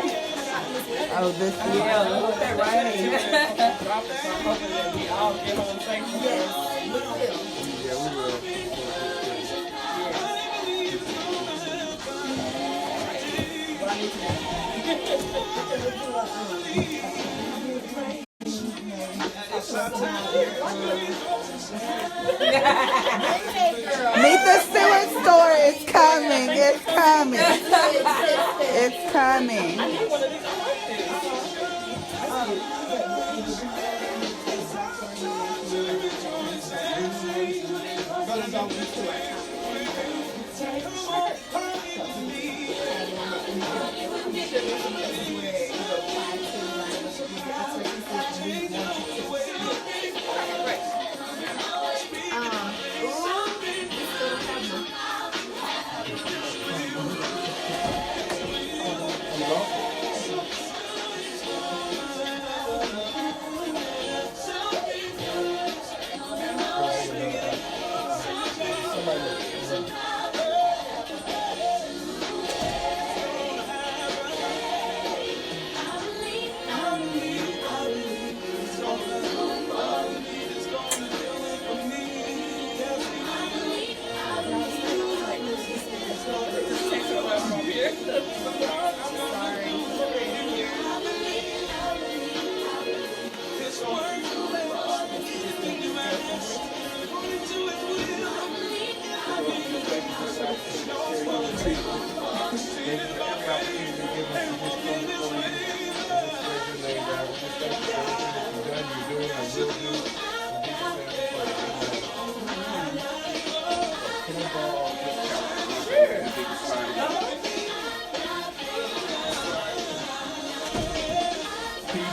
Oh, this is. Yeah, look that right here. Drop that. Hopefully that we all get home safely. Yes, we will. Yeah, we will. Well, I need to Meet the Stewarts store. It's coming. It's coming. It's coming.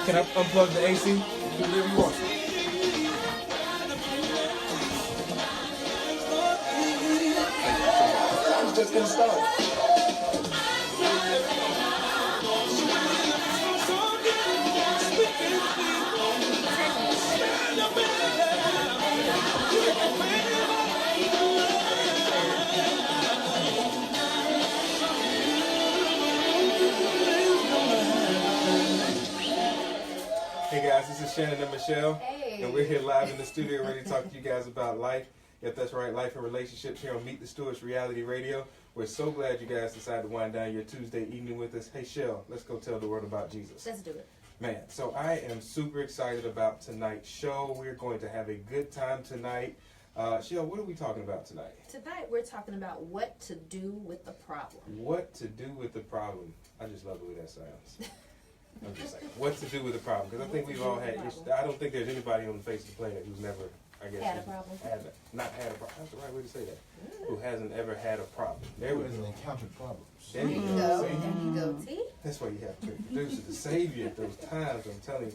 Can I unplug the AC? Do whatever you want. I was just gonna start. Hey guys, this is Shannon and Michelle, Hey. and we're here live in the studio ready to talk to you guys about life. Yep, that's right, life and relationships here on Meet the Stewarts Reality Radio. We're so glad you guys decided to wind down your Tuesday evening with us. Hey, Shell, let's go tell the world about Jesus. Let's do it. Man, so I am super excited about tonight's show. We're going to have a good time tonight. Shell, what are we talking about tonight? Tonight we're talking about what to do with the problem. What to do with the problem. I just love the way that sounds. I'm just like, what to do with the problem? Because I think we've all had issues. I don't think there's anybody on the face of the planet who's never, I guess, Had a problem. Not had a problem. That's the right way to say that. Who hasn't ever had a problem? There we go. Encountered problems. There you There you go. go. See? There you go. See? That's why you have to produce it, the savior at those times. I'm telling you.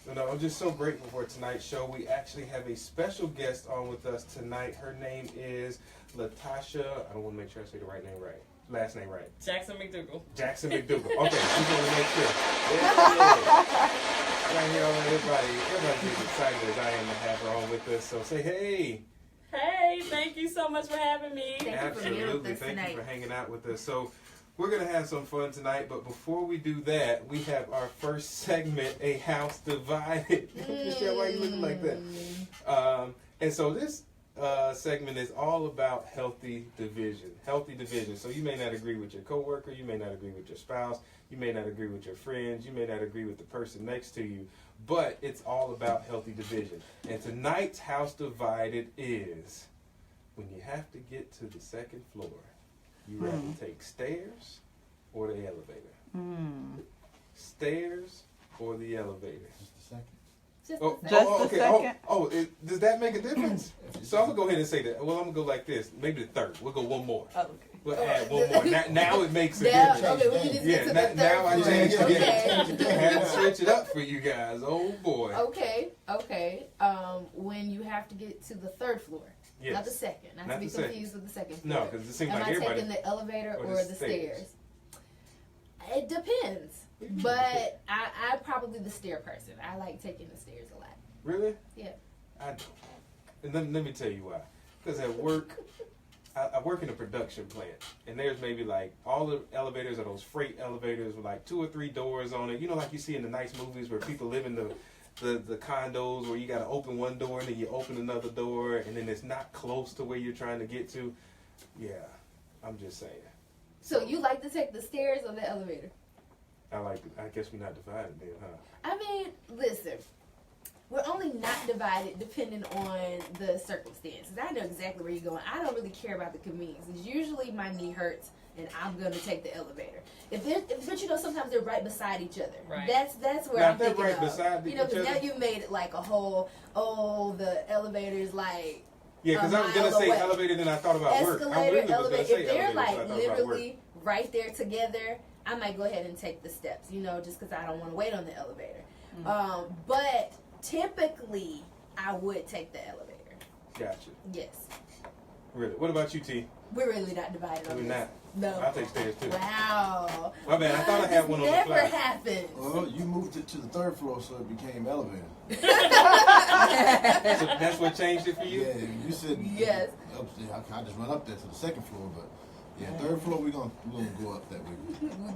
You know, I'm just so grateful for tonight's show. We actually have a special guest on with us tonight. Her name is Latasha. I don't want to make sure I say the right name right. Last name right. Jackson McDougal. Jackson McDougal. Okay, just want to make sure. Yeah. Right here, everybody's as excited as I am to have her on with us. So say hey. Hey, thank you so much for having me. Thank you for being with Absolutely. us Thank tonight. you for hanging out with us. So we're going to have some fun tonight, but before we do that, we have our first segment, A House Divided. Michelle, why are you looking like that? And so this segment is all about healthy division. Healthy division. So you may not agree with your coworker, you may not agree with your spouse, you may not agree with your friends, you may not agree with the person next to you, but it's all about healthy division. And tonight's House Divided is when you have to get to the second floor, you rather take stairs or the elevator. Stairs or the elevator. Just a second. Just a second. Does that make a difference? So I'm gonna go ahead and say that. Well, I'm gonna go like this. Maybe the third. We'll go one more. Oh, okay. We'll add one more. Now it makes a Now, difference. okay, we need to get to the third now I floor. changed it. Okay. I had to switch it up for you guys. Oh boy. Okay. When you have to get to the third floor, Yes. not the second, not Not to be the second. confused with the second floor. No, because it seems Am like I everybody. taking the elevator or or the the stairs? stairs? It depends, but I'm probably the stair person. I like taking the stairs a lot. Really? Yeah. I don't. And let me tell you why. Because at work, I work in a production plant, and there's maybe like all the elevators are those freight elevators with like 2 or 3 doors on it. You know, like you see in the nice movies where people live in the condos where you got to open one door and then you open another door, and then it's not close to where you're trying to get to. Yeah, I'm just saying. So you like to take the stairs or the elevator? I guess we're not divided then, huh? I mean, listen. We're only not divided depending on the circumstances. I know exactly where you're going. I don't really care about the convenience. Usually my knee hurts and I'm going to take the elevator. But you know, sometimes they're right beside each other. Right. That's where Now, I'm they're thinking right of. beside You know, each because now other? you made it like a whole, the elevator's like Yeah, because I was going to say away. elevator, then I thought about work. I Escalator, really was elevator. going to say If they're elevator, like so I thought about work. literally right there together, I might go ahead and take the steps, you know, just because I don't want to wait on the elevator. Mm-hmm. But typically, I would take the elevator. Gotcha. Yes. Really. What about you, T? We're really not divided on We're this. not. No. I'll take stairs too. Wow. My bad. I thought I had one on the Never fly. happens. Well, you moved it to the 3rd floor, so it became elevator. So that's what changed it for you? Yeah, you said Yes. upstairs. I just run up there to the 2nd floor, but yeah, 3rd floor we're gonna go up that way.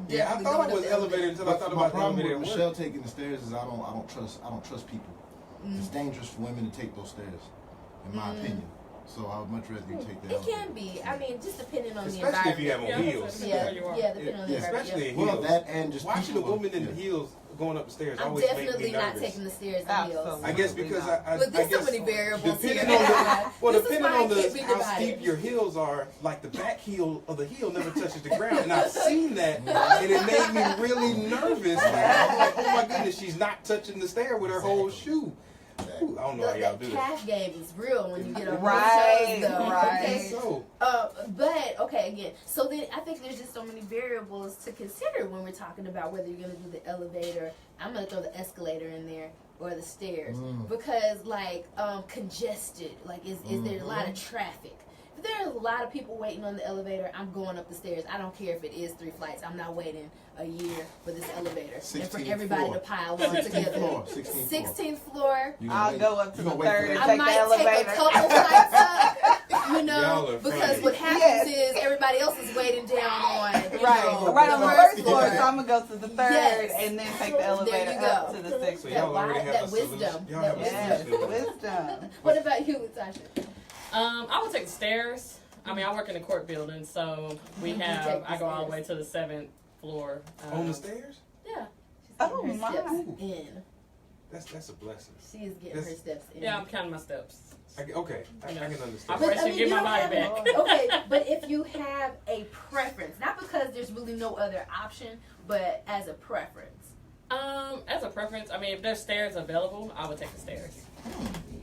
Yeah, I thought it was elevator until I thought my about the problem elevator with at Michelle work. taking the stairs is I don't trust people. It's dangerous for women to take those stairs, in my opinion. So I would much rather you take the It elevator. can be. I mean, just depending on Especially if the you have environment. on heels. Yeah, you are. yeah, depending on the Yeah, environment. Especially in Well, heels. that and just Watching a people, woman in yeah. heels going up the stairs I'm always makes definitely me not nervous. taking the stairs and heels. Absolutely. I guess because I Look, there's I guess so many variables here. depending on the, well, This is depending why on I can't be the how divided. steep your heels are, like the back heel of the heel never touches the ground, and I've seen that, and it made me really nervous. Like, I'm like, oh my goodness, she's not touching the stair with her whole shoe. Ooh, I don't know how y'all The do that. calf game is real when you get on Right, those toes, though. right. Okay? So But okay, again. So then I think there's just so many variables to consider when we're talking about whether you're going to do the elevator. I'm going to throw the escalator in there or the stairs because like congested. Like is there a lot of traffic? If there's a lot of people waiting on the elevator, I'm going up the stairs. I don't care if it is 3 flights. I'm not waiting a year for this elevator and for 16th everybody floor. to pile on 16th together. floor, 16th floor. 16th floor. You gonna I'll wait- go up to you the gonna wait for 3rd and that. I take the might take a elevator. couple flights up, you Y'all know, are because funny. what happens Yes. is everybody else is waiting down on, you Right, know, right on the first first floor, so I'm gonna go to the 3rd Yes. and then take the There elevator you up go. to the 6th. So That y'all already wise- have that a solution. wisdom. Y'all That have a Yes, solution. wisdom. What about you, Latasha? I would take the stairs. I mean, I work in the court building, so we You have. take the I go all the way stairs. to the 7th floor. On the stairs? Yeah. Oh, She's getting her steps my. in. That's a blessing. She is getting her That's- steps in. Yeah, I'm counting my steps. Okay, I can I understand. But- Operation Get My don't Body have Back. okay, but if you have a preference, not because there's really no other option, but as a preference. As a preference, I mean, if there's stairs available, I would take the stairs.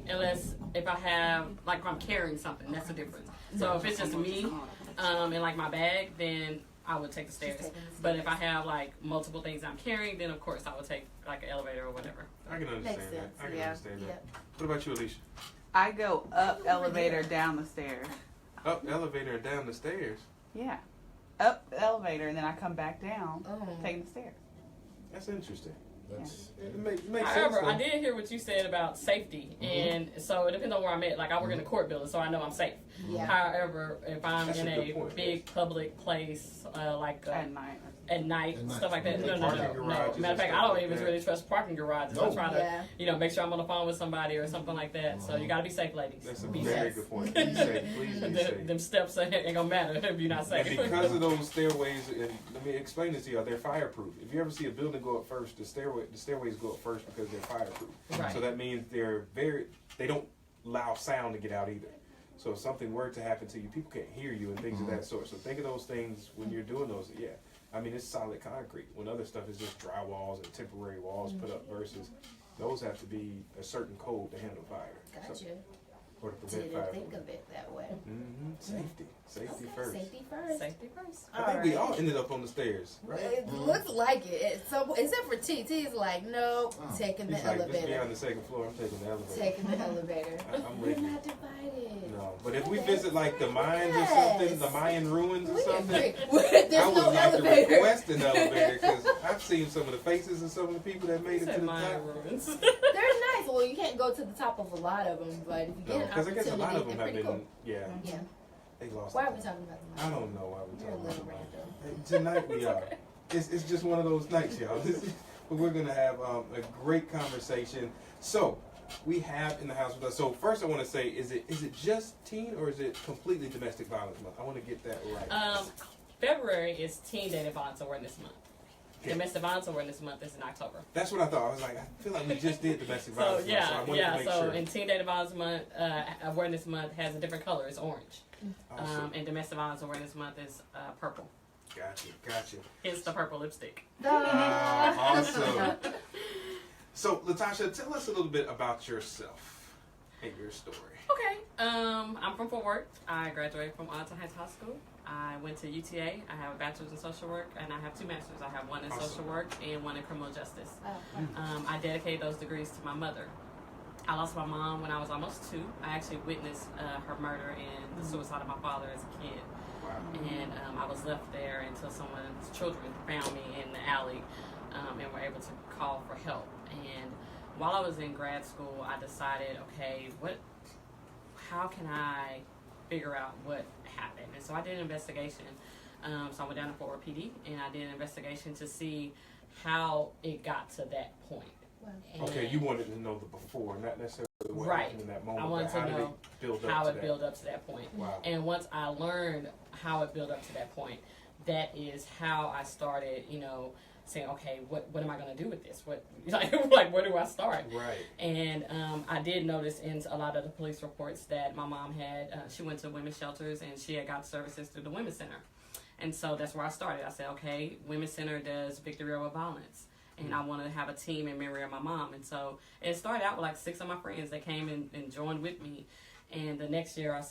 Unless if I have, like, if I'm carrying something, that's the difference. So if it's just me, and like my bag, then I would take the stairs. taking the stairs. But if I have like multiple things I'm carrying, then of course I would take like an elevator or whatever. I can understand Makes that. sense. I can Yeah. understand that. Yep. What about you, Alicia? I go up elevator, down the stairs. Up elevator and down the stairs. Yeah, up the elevator and then I come back down, Oh. taking the stairs. That's interesting. That's, It makes However, sense. I did hear what you said about safety, and so it depends on where I'm at. Like I work in the court building, so I know I'm safe. Yeah. However, if I'm That's in a good a point, big public place, like At night. at night, At night. stuff like that. Like No. parking No. garages Matter and of fact, stuff I don't like even that. really trust parking garages. No. I try Yeah. to, make sure I'm on the phone with somebody or something like that. So you got to be safe, ladies. That's a be very safe. good point. Be safe. Please be safe. Them steps ain't gonna matter if you're not safe. And because of those stairways, and let me explain this to you, they're fireproof. If you ever see a building go up first, the stairways go up first because they're fireproof. Right. So that means they don't allow sound to get out either. So if something were to happen to you, people can't hear you and things of that sort. So think of those things when you're doing those. Yeah, I mean it's solid concrete. When other stuff is just dry walls and temporary walls put up versus those have to be a certain code to handle fire. Gotcha. Or to prevent Didn't fire. think of it that way. Safety Okay, first. Safety first. Safety first. I think we all ended up on the stairs, right? It looks like it. So, except for T. T is like, no, taking the He's like, just be elevator. on the second floor. I'm taking the elevator. Taking the elevator. I'm We're with you. not divided. No, but if we Okay. visit like the mines or Yes. something, the Mayan ruins or We something, agree. I There's would no like to elevator. request an elevator because I've seen some of the faces of some of the people that made it to Said the mine top. ruins. They're nice. Well, you can't go to the top of a lot of them, but if you No, get an because I guess a lot of opportunity, them they're have pretty been, cool. yeah. Yeah. They lost. Why are we talking about the I don't know why we're You're a talking little about random. it. Tonight we are. It's just one of those nights, y'all. But we're going to have a great conversation. So, we have in the house with us. So, first I want to say, is it just teen or is it completely domestic violence month? I want to get that right. February is Teen Dating Violence Awareness Month. Okay. Domestic Violence Awareness Month is in October. That's what I thought. I was like, I feel like we just did domestic violence month, so I wanted to make sure. In Teen Dating Violence Month, Awareness Month has a different color. It's orange. Awesome. And Domestic Violence Awareness Month is purple. Gotcha. It's the purple lipstick. Awesome. So, Latasha, tell us a little bit about yourself and your story. Okay. I'm from Fort Worth. I graduated from Arlington Heights High School. I went to UTA. I have a bachelor's in social work, and I have 2 masters. I have one in social work and one in criminal justice. I dedicated those degrees to my mother. I lost my mom when I was almost 2. I actually witnessed her murder and the suicide of my father as a kid. Wow. And I was left there until someone's children found me in the alley and were able to call for help. And while I was in grad school, I decided, okay, how can I figure out what happened? And so I did an investigation. So I went down to Fort Worth PD and I did an investigation to see how it got to that point. Okay, you wanted to know the before, not necessarily what Right. happened in that moment. I wanted but to know how it built up to that point. Wow. And once I learned how it built up to that point, that is how I started, saying, okay, what am I going to do with this? Like, where do I start? Right. And I did notice in a lot of the police reports that my mom had, she went to women's shelters and she had got services through the Women's Center. And so that's where I started. I said, okay, Women's Center does victory over violence. And I wanted to have a team in memory of my mom. And so it started out with like 6 of my friends that came and joined with me. And the next year I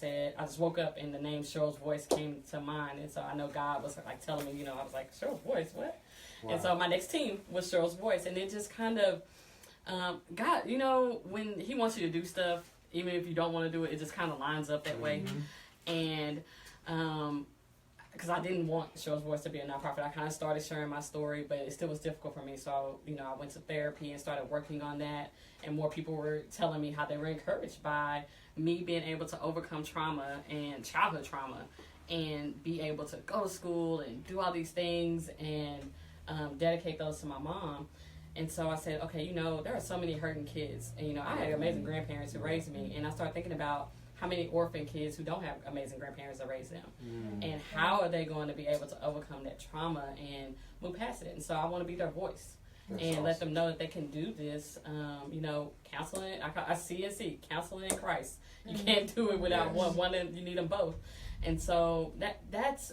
just woke up and the name Cheryl's Voice came to mind. And so I know God was like telling me, I was like, Cheryl's Voice, what? Wow. And so my next team was Cheryl's Voice. And it just kind of, God, when he wants you to do stuff, even if you don't want to do it, it just kind of lines up that way. And, because I didn't want Cheryl's Voice to be a nonprofit. I kind of started sharing my story, but it still was difficult for me. So, I went to therapy and started working on that. And more people were telling me how they were encouraged by me being able to overcome trauma and childhood trauma and be able to go to school and do all these things and dedicate those to my mom. And so I said, okay, there are so many hurting kids. And, I had amazing grandparents who raised me. And I started thinking about how many orphan kids who don't have amazing grandparents that raise them. And how are they going to be able to overcome that trauma and move past it? And so I want to be their voice. That's awesome. Let them know that they can do this. Counseling, I see counseling in Christ. You can't do it without one, and you need them both. And so that's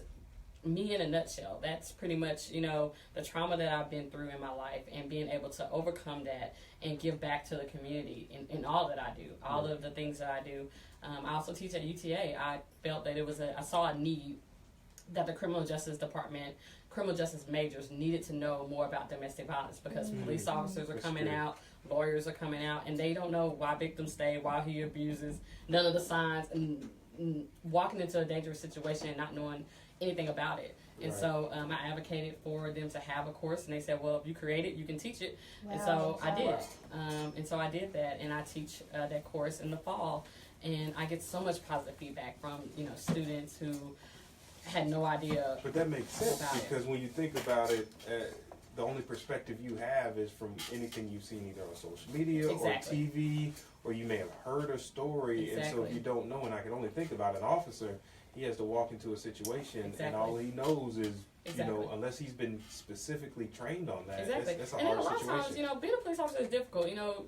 me in a nutshell. That's pretty much, the trauma that I've been through in my life and being able to overcome that and give back to the community in all that I do, all of the things that I do. I also teach at UTA. I felt that I saw a need that the criminal justice department, criminal justice majors needed to know more about domestic violence because police officers are coming out, lawyers are coming out, and they don't know why victims stay, why he abuses, none of the signs, and walking into a dangerous situation and not knowing anything about it. And so I advocated for them to have a course, and they said, well, if you create it, you can teach it. Wow, and so I did. And so I did that, and I teach that course in the fall. And I get so much positive feedback from, students who had no idea. But that makes sense because when you think about it, the only perspective you have is from anything you've seen either on social media or TV, or you may have heard a story. And so if you don't know, and I can only think about an officer, he has to walk into a situation and all he knows is, unless he's been specifically trained on that, that's a hard situation. And a lot of times, being a police officer is difficult.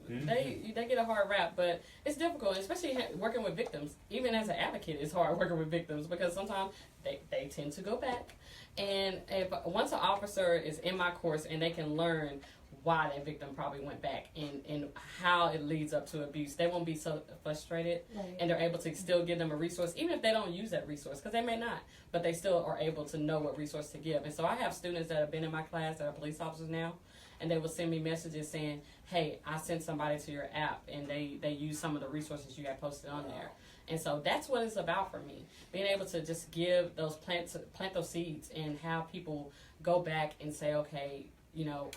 They get a hard rap, but it's difficult, especially working with victims. Even as an advocate, it's hard working with victims because sometimes they tend to go back. And once an officer is in my course and they can learn why that victim probably went back and how it leads up to abuse, they won't be so frustrated, and they're able to still give them a resource, even if they don't use that resource, because they may not, but they still are able to know what resource to give. And so I have students that have been in my class that are police officers now, and they will send me messages saying, hey, I sent somebody to your app, and they use some of the resources you have posted on there. And so that's what it's about for me, being able to just give those plant those seeds and have people go back and say, okay,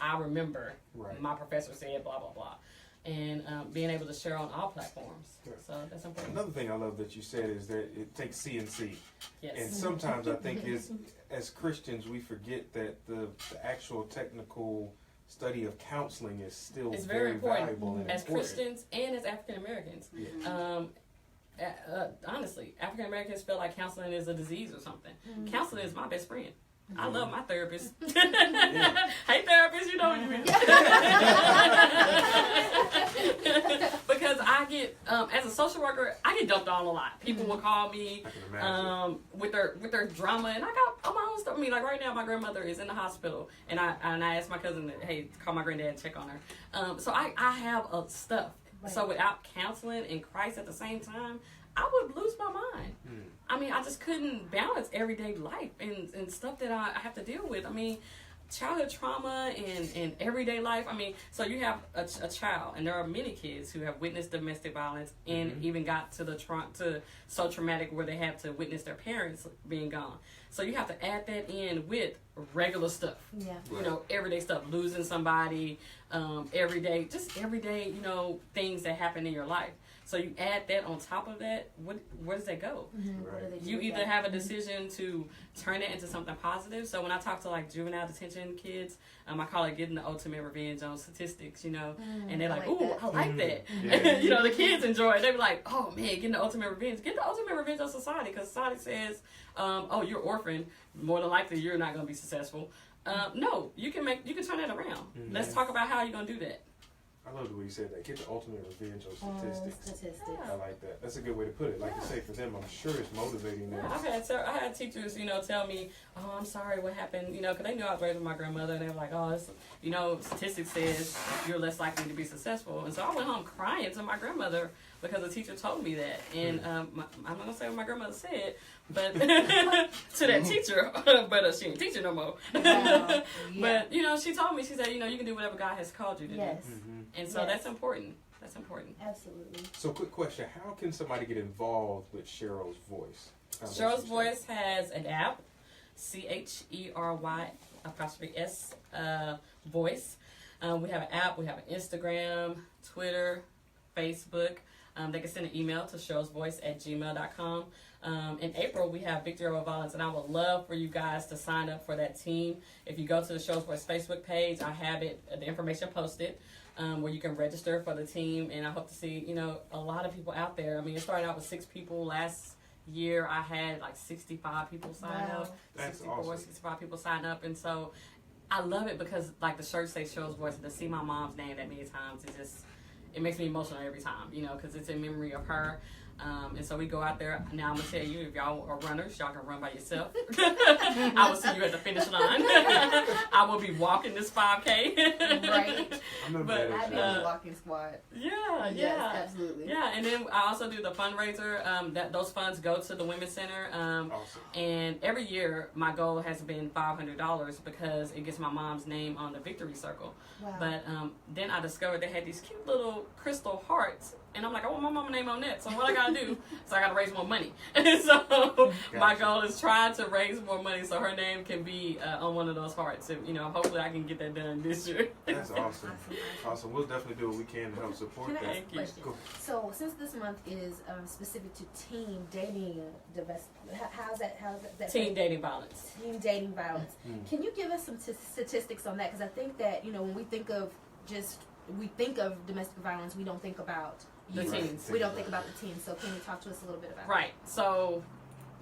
I remember my professor said blah, blah, blah. and being able to share on all platforms. Right. So that's important. Another thing I love that you said is that it takes CNC. Yes. And sometimes I think as Christians we forget that the actual technical study of counseling is still It's very important valuable and as important. Christians and as African Americans. Yeah. Honestly, African Americans feel like counseling is a disease or something. Counseling is my best friend. I love my therapist. Hey, therapist, you know what you mean. Because I get, as a social worker, I get dumped on a lot. People will call me I can imagine. with their drama, and I got my own stuff. I mean, like right now, my grandmother is in the hospital, and I asked my cousin, hey, call my granddad and check on her. So I have stuff. Right. So without counseling and Christ at the same time, I would lose my mind. I mean, I just couldn't balance everyday life and stuff that I have to deal with. I mean, childhood trauma and everyday life. I mean, so you have a child, and there are many kids who have witnessed domestic violence and even got to so traumatic where they have to witness their parents being gone. So you have to add that in with regular stuff. Yeah. You know, everyday stuff, losing somebody, everyday, you know, things that happen in your life. So you add that on top of that, where does that go? Right. You either have a decision to turn it into something positive. So when I talk to like juvenile detention kids, I call it getting the ultimate revenge on statistics, you know, and they're like, ooh, I like that. Yeah. You know, the kids enjoy it. They be like, oh man, getting the ultimate revenge. Get the ultimate revenge on society, because society says, oh, you're orphaned. More than likely, you're not going to be successful. No, you can turn that around. Let's talk about how you're going to do that. I love the way you said that. Get the ultimate revenge on statistics. Yeah. I like that. That's a good way to put it. Like you say, for them, I'm sure it's motivating them. Yeah, I had teachers, you know, tell me, oh, I'm sorry, what happened, you know, because they knew I was raised with my grandmother, and they were like, oh, it's, you know, statistics says you're less likely to be successful. And so I went home crying to my grandmother because the teacher told me that. And I'm not going to say what my grandmother said, but to that teacher, but she ain't teaching no more. Wow. But, you know, she told me, she said, you know, you can do whatever God has called you to do. And so Yes. that's important. That's important. Absolutely. So, quick question: how can somebody get involved with Cheryl's Voice? Cheryl's Voice has an app, CHERY '(S) Voice. We have an app. We have an Instagram, Twitter, Facebook. They can send an email to cherylsvoice@gmail.com. In April, we have Victory Over Violence, and I would love for you guys to sign up for that team. If you go to the Cheryl's Voice Facebook page, I have the information posted, where you can register for the team, and I hope to see, you know, a lot of people out there. I mean, it started out with 6 people. Last year, I had like 65 people sign up. That's 64, awesome. 65 people sign up, and so I love it because, like, the shirt says Cheryl's Voice, and to see my mom's name that many times, it makes me emotional every time, you know, because it's in memory of her. And so we go out there. Now I'm going to tell you, if y'all are runners, y'all can run by yourself. I will see you at the finish line. I will be walking this 5K. Right. I'm But, I'd be on the walking squad. Yeah, Yes, absolutely. Yeah, and then I also do the fundraiser. Those funds go to the Women's Center. Awesome. And every year, my goal has been $500 because it gets my mom's name on the Victory Circle. Wow. But then I discovered they had these cute little crystal hearts. And I'm like, I want my mama's name on that. So what I got to do? So I got to raise more money. So my goal is trying to raise more money so her name can be on one of those hearts. And, you know, hopefully I can get that done this year. That's awesome. Awesome. We'll definitely do what we can to help support Can I that. ask a question? Go. So, since this month is specific to teen dating, how's that? Teen dating violence. Teen dating violence. Can you give us some statistics on that? Because I think that, you know, when we think of domestic violence, we don't think about The youth. teens. We don't think about the teens. So, can you talk to us a little bit about Right. So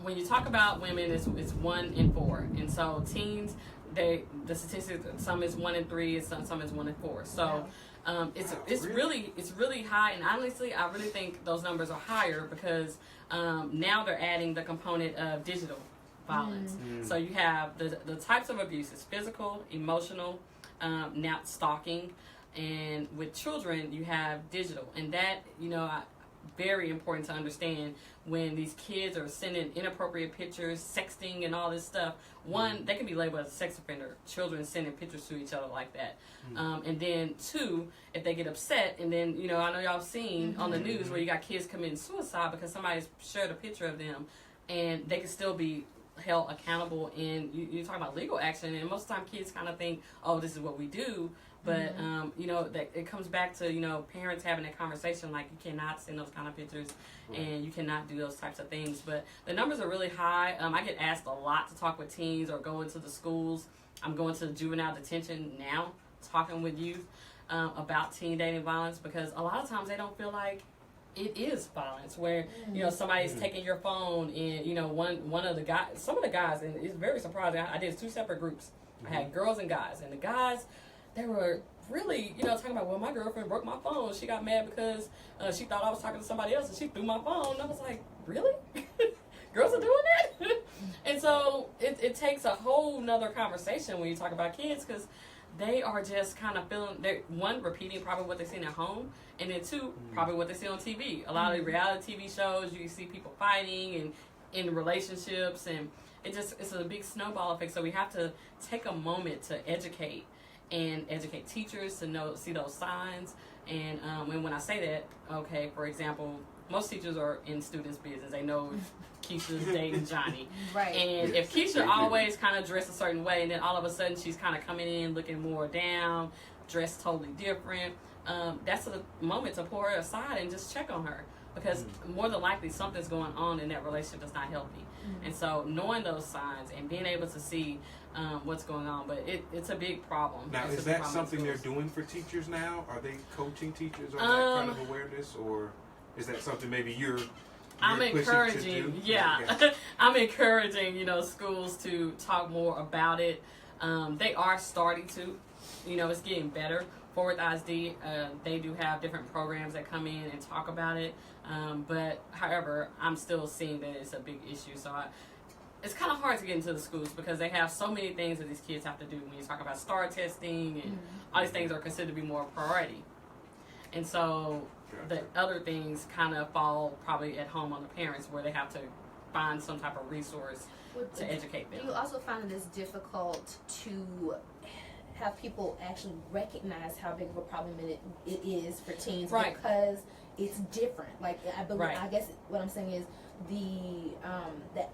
when you talk about women, it's 1 in 4, and so teens, the statistics, some is 1 in 3, and some is 1 in 4. So it's really high, and honestly, I really think those numbers are higher because now they're adding the component of digital violence. So you have the types of abuses: physical, emotional, now stalking. And with children, you have digital, and that, you know, very important to understand when these kids are sending inappropriate pictures, sexting, and all this stuff. One, they can be labeled as a sex offender. Children sending pictures to each other like that. And then 2, if they get upset, and then, you know, I know y'all have seen on the news where you got kids committing suicide because somebody's shared a picture of them, and they can still be held accountable in, you're talking about legal action, and most of the time kids kind of think, oh, this is what we do. But, you know, that it comes back to, you know, parents having that conversation, like, you cannot send those kind of pictures, and you cannot do those types of things. But the numbers are really high. I get asked a lot to talk with teens or go into the schools. I'm going to juvenile detention now, talking with youth about teen dating violence, because a lot of times they don't feel like it is violence, where, you know, somebody's taking your phone, and, you know, one of the guys, some of the guys, and it's very surprising, I did 2 separate groups. I had girls and guys, and the guys, they were really, you know, talking about, well, my girlfriend broke my phone. She got mad because she thought I was talking to somebody else, and she threw my phone. And I was like, really? Girls are doing that? And so it takes a whole nother conversation when you talk about kids, because they are just kind of feeling, they're, one, repeating probably what they've seen at home, and then 2, probably what they see on TV. A lot of reality TV shows, you see people fighting and in relationships, and it's a big snowball effect. So we have to take a moment to educate teachers to see those signs. And when I say that, okay, for example, most teachers are in students' business. They know if Keisha's dating Johnny. Right. And if Keisha always kind of dressed a certain way, and then all of a sudden she's kind of coming in looking more down, dressed totally different, that's a moment to pull her aside and just check on her. Because more than likely something's going on in that relationship that's not healthy. And so knowing those signs and being able to see what's going on, but it's a big problem. Now, it's is that something they're doing for teachers now? Are they coaching teachers on that kind of awareness, or is that something maybe I'm encouraging, I'm encouraging, you know, schools to talk more about it. They are starting to, you know, it's getting better. Forward ISD, they do have different programs that come in and talk about it. But however, I'm still seeing that it's a big issue. So it's kind of hard to get into the schools because they have so many things that these kids have to do. When you talk about STAR testing and all these things are considered to be more priority. And so the other things kind of fall probably at home on the parents, where they have to find some type of resource to educate them. Do you also find it difficult to have people actually recognize how big of a problem it is for teens, because it's different? Like, I believe, I guess what I'm saying is the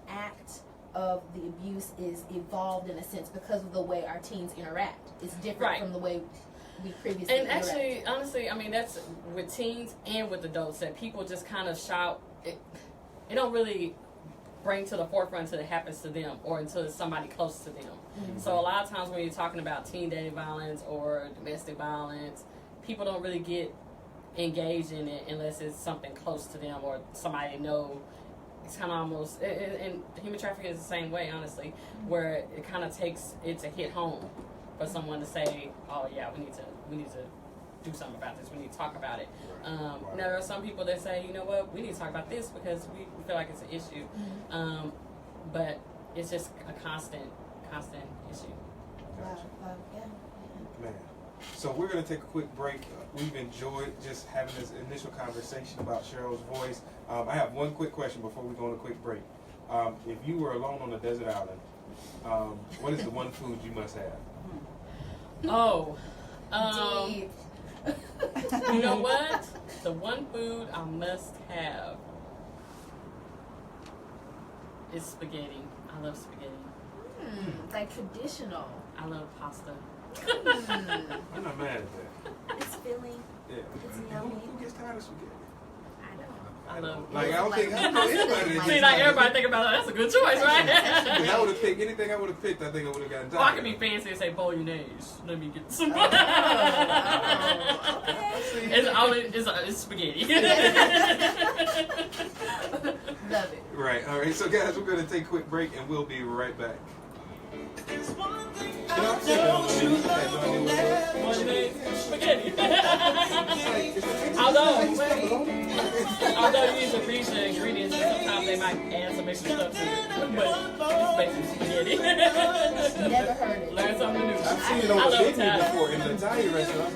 act of the abuse is evolved in a sense because of the way our teens interact. It's different from the way we previously interacted. Actually, honestly, I mean, that's with teens and with adults, that people just kind of shout. It don't really bring to the forefront until it happens to them or until it's somebody close to them. So a lot of times when you're talking about teen dating violence or domestic violence, people don't really get engaged in it unless it's something close to them or somebody they know. It's kind of almost, and human trafficking is the same way, honestly, where it kind of takes it to hit home for someone to say, oh yeah, we need to do something about this. We need to talk about it. Now there are some people that say, you know what, we need to talk about this because we feel like it's an issue. But it's just a constant issue. Man. So we're going to take a quick break. We've enjoyed just having this initial conversation about Cheryl's voice. I have one quick question before we go on a quick break. If you were alone on a desert island, what is the one food you must have? Oh. Deep. You know what? The one food I must have is spaghetti. I love spaghetti. Like traditional. I love pasta. I'm not mad at that. It's filling. Yeah. It's yummy. Who gets tired of spaghetti? I love it. Like, I don't think anybody. See, like everybody think about that. That's a good choice, right? If I would have picked anything I would have picked, I think I would have gotten tired. Or I could be fancy and say bolognese. Let me get some. It's spaghetti. Love it. Right. All right. So, guys, we're going to take a quick break, and we'll be right back. Spaghetti. Although you need to read the ingredients, and sometimes they might add some extra stuff to it, but it's basically spaghetti. Never heard it. Learn something new. I've seen it on Disney before in the Italian restaurant.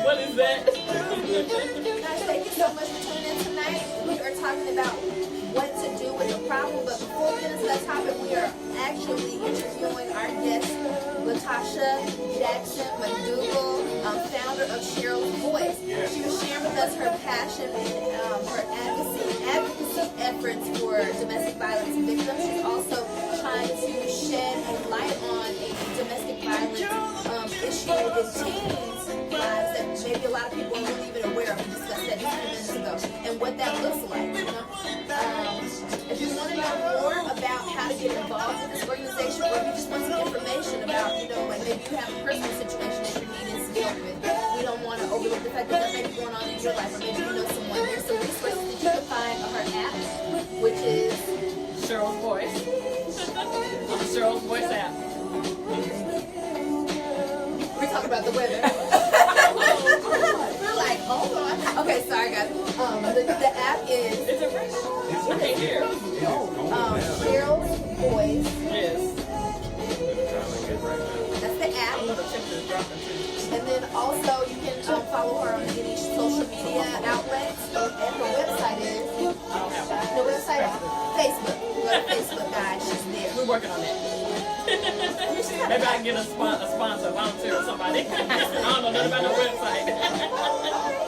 What is that? Guys, thank you so much for tuning in tonight. We are talking about what to do with the problem, but before we get into that topic, we are actually interviewing our guest, Latasha Jackson McDougal, founder of Cheryl's Voice. Yes. She was sharing with us her passion and her advocacy efforts for domestic violence victims. She's also trying to shed a light on a domestic violence issue in teens' lives that maybe a lot of people aren't really even aware of. We discussed that just a few minutes ago, and what that looks like. You know, if you want to know more about how to get involved in this organization, or if you just want some information about, you know, like maybe you have a personal situation that you're needing some help with, we don't want to overlook the fact that there may be going on in your life, or maybe you know someone. There's some resources that you can find on her app, which is Cheryl's Voice. On the Cheryl's Voice app. we're talking about the weather. We're like, hold on. Okay, sorry guys. The app is Is it right? It's We can't hear. It is going down. Cheryl's Voice. Yes. That's the app. I'm gonna check this dropping too. And then also you can follow her on any social media outlets. And her website is I don't have that. the website is Facebook. Go to Facebook, guys. She's there. We're working on that. Maybe I can get a sponsor, volunteer or somebody. I don't know nothing about the website.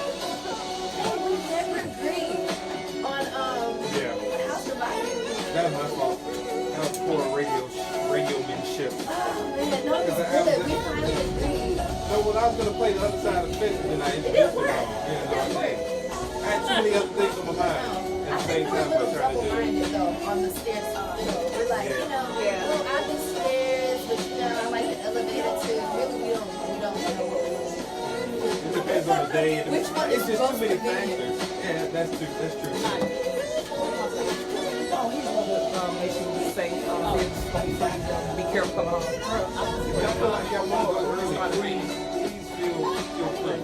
We never agreed on Yeah. House Divided. That was my fault. That was poor radiomanship. Oh man, no, it's good. We finally agreed. No, well, I was going to play the other side of the fence, and then I It introduced didn't it work. all. It You know, didn't work. I had too many other things on my mind I at the think same we're a time. I little was trying to do. double-minded though on the stairs. We're like, you know, well, I do stairs, but you know, I like the elevator too. Really, we don't know what we want. It depends on the day. And Which one it's is just too most many convenient? factors. Yeah, that's true. That's true. Oh, he's gonna make sure we say, be careful coming home. If y'all feel like y'all want to go early, please feel free.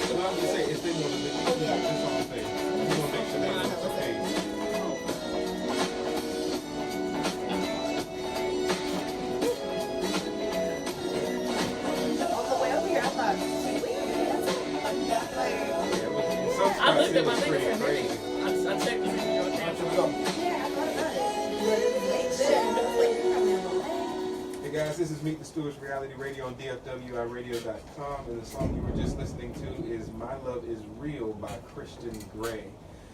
But I'm just saying, if they want to do it, that's all I'm saying. You want to make sure that it's okay. On the way over here, I thought, should we? Yeah, but in some I spots, looked it at my was pretty things. crazy. I checked to see if you were canceled. Yeah, I thought about it. But it was late there. And it was like, you're probably on the way. Hey guys, this is Meet the Stewarts Reality Radio on DFWIRadio.com, and the song you were just listening to is My Love Is Real by Christian Grey.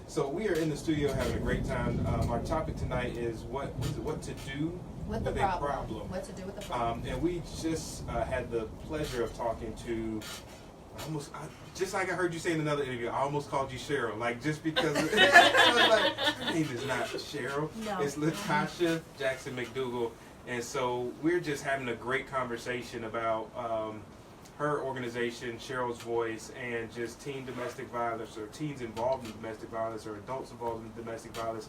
So we are in the studio having a great time. Our topic tonight is what to do With the with a problem. problem. What to do with the problem. And we just had the pleasure of talking to just like I heard you say in another interview, I almost called you Cheryl, like just because I was like, her name is not Cheryl, No. it's Latasha Jackson McDougal. And so we're just having a great conversation about her organization, Cheryl's Voice, and just teen domestic violence, or teens involved in domestic violence, or adults involved in domestic violence,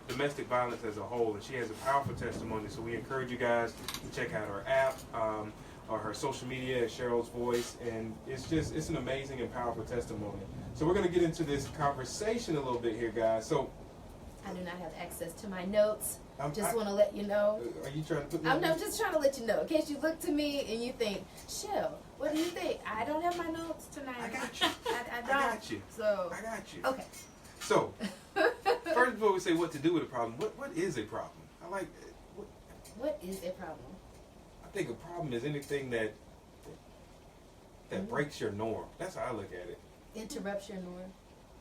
domestic violence as a whole. And she has a powerful testimony. So we encourage you guys to check out her app or her social media at Cheryl's Voice. And it's an amazing and powerful testimony. So we're going to get into this conversation a little bit here, guys. So I do not have access to my notes. I Want to let you know. Are you trying to put me I'm on no, this? just trying to let you know. In case you look to me and you think, Shell, what do you think? I don't have my notes tonight. I got you. I I don't. got you. So, I got you. okay. So, first before we say what to do with a problem, what is a problem? I like, What is a problem? I think a problem is anything that breaks your norm. That's how I look at it. Interrupts your norm.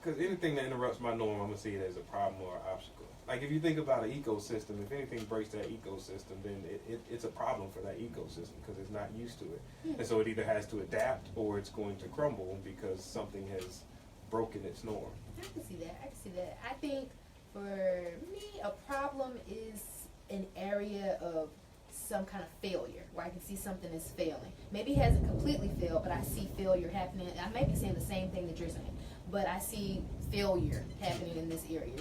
Because anything that interrupts my norm, I'm going to see it as a problem or an obstacle. Like if you think about an ecosystem, if anything breaks that ecosystem, then it's a problem for that ecosystem because it's not used to it. And so it either has to adapt or it's going to crumble because something has broken its norm. I can see that. I think for me, a problem is an area of some kind of failure where I can see something is failing. Maybe it hasn't completely failed, but I see failure happening. I may be saying the same thing that you're saying, but I see failure happening in this area.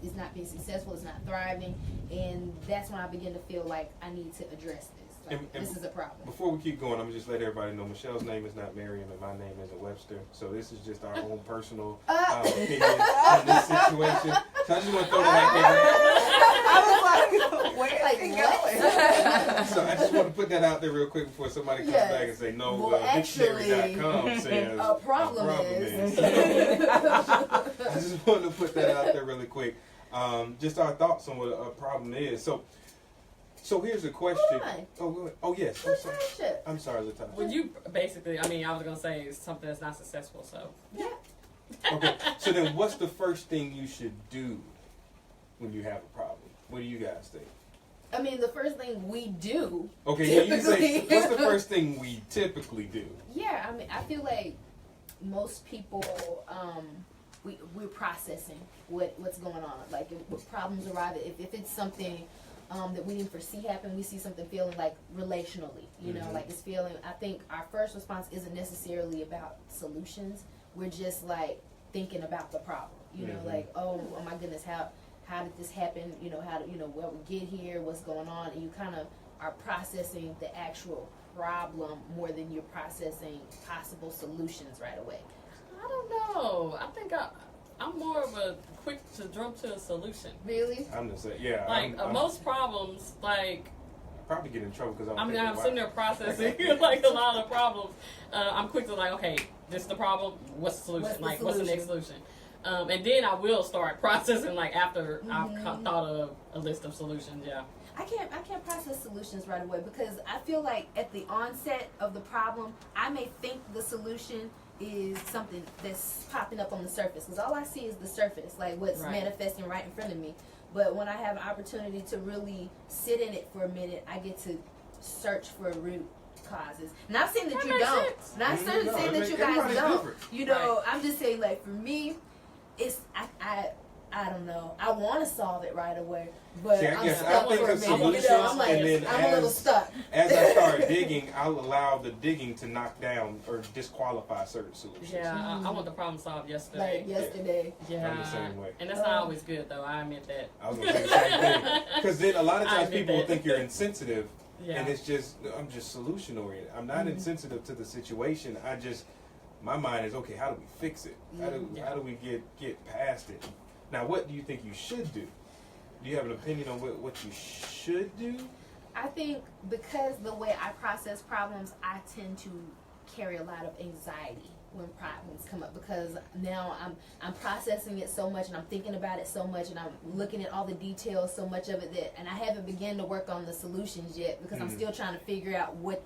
It's not being successful. It's not thriving, and that's when I begin to feel like I need to address this. Like, And this is a problem. Before we keep going, I'm going to just let everybody know Michelle's name is not Miriam and my name isn't Webster. So this is just our own personal opinion on this situation. So I just want to throw that out there. I was like, where Like, is he what? going? So I just want to put that out there real quick before somebody comes Yes. back and say, no, Well, dictionary.com says a problem is. I just wanted to put that out there really quick. Just our thoughts on what a problem is. So here's a question. Hold on. Oh yes. Latasha. I'm sorry, Latasha. Well, you basically, I mean, I was going to say something that's not successful, so. Yeah. Okay, so then what's the first thing you should do when you have a problem? What do you guys think? I mean, the first thing we do. Okay, yeah, you say, what's the first thing we typically do? Yeah, I mean, I feel like most people, we're processing what's going on. Like, if problems arrive, if it's something that we didn't foresee happen, we see something feeling like relationally, you know, like it's feeling, I think our first response isn't necessarily about solutions. We're just like thinking about the problem, you know, like, oh my goodness, how did this happen? You know, where we get here, what's going on, and you kind of are processing the actual problem more than you're processing possible solutions right away. I don't know. I think I'm more of a quick to jump to a solution. Really? I'm just saying, yeah. Like I'm most problems, like probably get in trouble because I'm sitting there processing like a lot of problems. I'm quick to like, okay, this is the problem. What's the solution? What's the next solution? And then I will start processing like after I've thought of a list of solutions. Yeah. I can't process solutions right away because I feel like at the onset of the problem, I may think the solution is something that's popping up on the surface because all I see is the surface, like what's manifesting right in front of me. But when I have an opportunity to really sit in it for a minute, I get to search for root causes. Not saying that you don't. Sense. Not saying that you guys don't. Different. You know, I'm just saying like for me, it's I don't know. I want to solve it right away, but See, I'm stuck I think for a of minute. solutions, You know, I'm like, and then I'm a little stuck. As I start digging, I'll allow the digging to knock down or disqualify certain solutions. Yeah, I want the problem solved yesterday. Like yesterday. Yeah. I'm the same way. And that's not always good, though. I admit that. I was going to say the same thing. Because then a lot of I times admit people will that. think you're insensitive, Yeah. and it's just, I'm just solution oriented. I'm not insensitive to the situation. My mind is, okay, how do we fix it? How do we get past it? Now, what do you think you should do? Do you have an opinion on what you should do? I think because the way I process problems, I tend to carry a lot of anxiety when problems come up because now I'm processing it so much and I'm thinking about it so much and I'm looking at all the details so much of it and I haven't begun to work on the solutions yet because I'm still trying to figure out what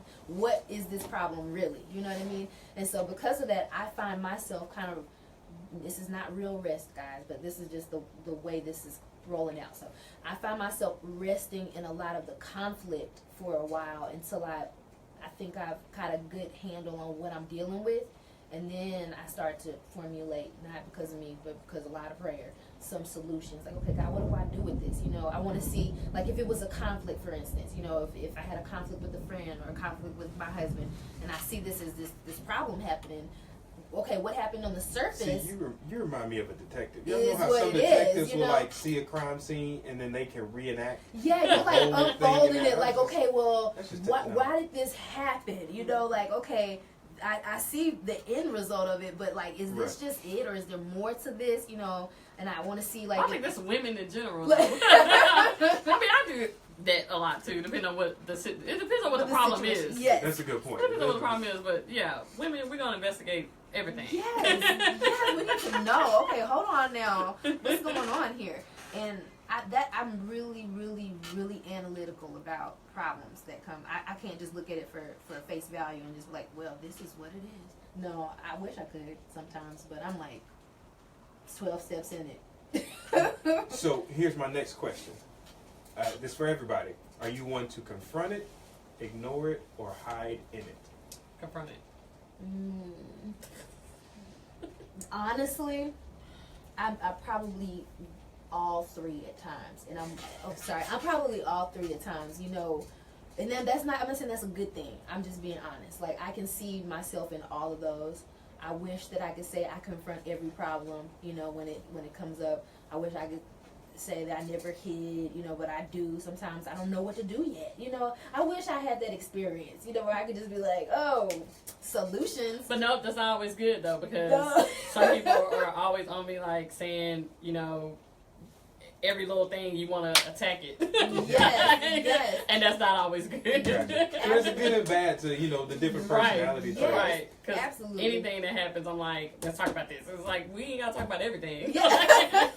is this problem really, you know what I mean? And so because of that, I find myself kind of, this is not real rest, guys, but this is just the way this is rolling out. So I find myself resting in a lot of the conflict for a while until I think I've got a good handle on what I'm dealing with. And then I start to formulate, not because of me, but because of a lot of prayer, some solutions. Like, okay, God, what do I do with this? You know, I want to see, like if it was a conflict, for instance, you know, if I had a conflict with a friend or a conflict with my husband, and I see this as this problem happening, okay, what happened on the surface? See, you remind me of a detective. You Is know how what some it is, detectives you will know? like see a crime scene and then they can reenact. Yeah, you're like whole thing unfolding in it, that. like, okay, well, That's just why did this happen? You know, like, okay, I see the end result of it, but like, is this just it, or is there more to this? You know, and I want to see like. I think that's women in general. though. I mean, I do that a lot too, depending on what it depends on what the problem situation. is. Yes. That's a good point. It depends on what the problem is, but yeah, women, we're gonna investigate everything. Yes, we need to know. Okay, hold on now. What's going on here? And I'm really, really, really analytical about problems that come. I can't just look at it for face value and just be like, well, this is what it is. No, I wish I could sometimes, but I'm like 12 steps in it. So here's my next question. This for everybody. Are you one to confront it, ignore it, or hide in it? Confront it. Honestly, I probably all three at times, and I'm probably all three at times, you know, and then I'm not saying that's a good thing. I'm just being honest. Like, I can see myself in all of those. I wish that I could say I confront every problem, you know, when it comes up. I wish I could say that I never hid, you know, but I do. Sometimes I don't know what to do yet, you know. I wish I had that experience, you know, where I could just be like, oh, solutions. But no, that's not always good though, because some people are always on me like saying, you know, every little thing you want to attack it. Yes. And that's not always good. Right. There's a good and bad to, you know, the different personality traits. Right. Because Absolutely. anything that happens, I'm like, let's talk about this. It's like, we ain't got to talk about everything. Yes.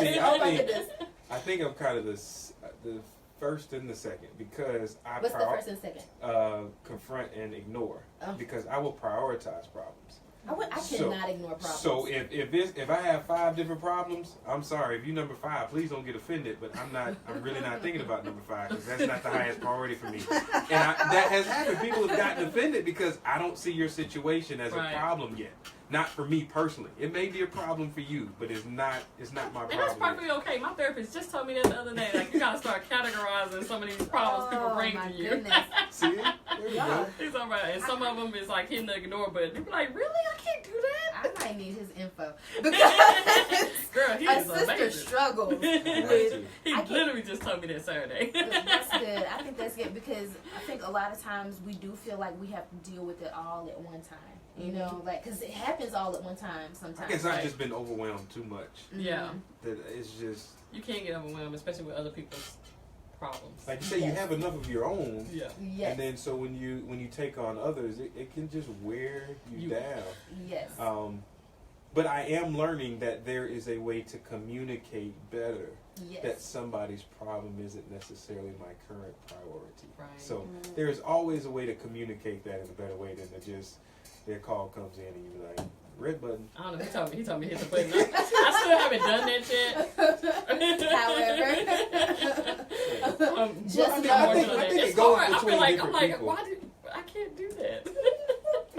See, Oh my goodness. I think I'm kind of the first and the second because I What's the first and second? confront and ignore Oh. because I will prioritize problems. I cannot ignore problems. So if I have 5 different problems, I'm sorry. If you number 5, please don't get offended. But I'm really not thinking about number 5 because that's not the highest priority for me. And that has happened. People have gotten offended because I don't see your situation as a problem yet. Not for me personally. It may be a problem for you, but it's not my problem. And that's perfectly okay. My therapist just told me that the other day. Like, you gotta start categorizing some of these problems people bring to you. Goodness. See it? There we go. He's all right. And some of them is like hitting the ignore button. You be like, really? I can't do that? I might need his info because Girl, he a is sister amazing. struggles with. He literally just told me that Saturday. That's good. I think that's good because I think a lot of times we do feel like we have to deal with it all at one time. You know, like, because it happens all at one time sometimes. I guess I've just been overwhelmed too much. Yeah. That it's just. You can't get overwhelmed, especially with other people's problems. Like you say, you have enough of your own. Yeah. Yes. And then so when you take on others, it can just wear you down. Yes. But I am learning that there is a way to communicate better. Yes. That somebody's problem isn't necessarily my current priority. Right. So there is always a way to communicate that in a better way than to just their call comes in and you be like, red button. I don't know. He told me to hit the button. I still haven't done that yet. However, just I think it goes between different I'm like, people. why do I can't do that?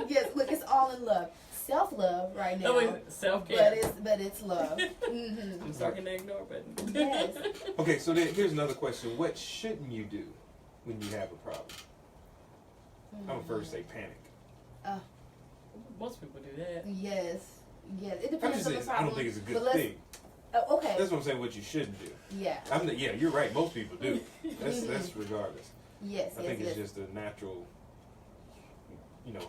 yes, look, it's all in love. Self-love right now. No, it's self-care. But it's love. Mm-hmm. I'm starting to ignore button. Yes. Okay, so then here's another question. What shouldn't you do when you have a problem? I would first say panic. Most people do that. Yes. Yes. It I'm depends just on the saying, problem. I don't think it's a good but thing. Okay. That's what I'm saying, what you shouldn't do. Yeah. Yeah, you're right. Most people do. That's regardless. Yes. I think it's just a natural,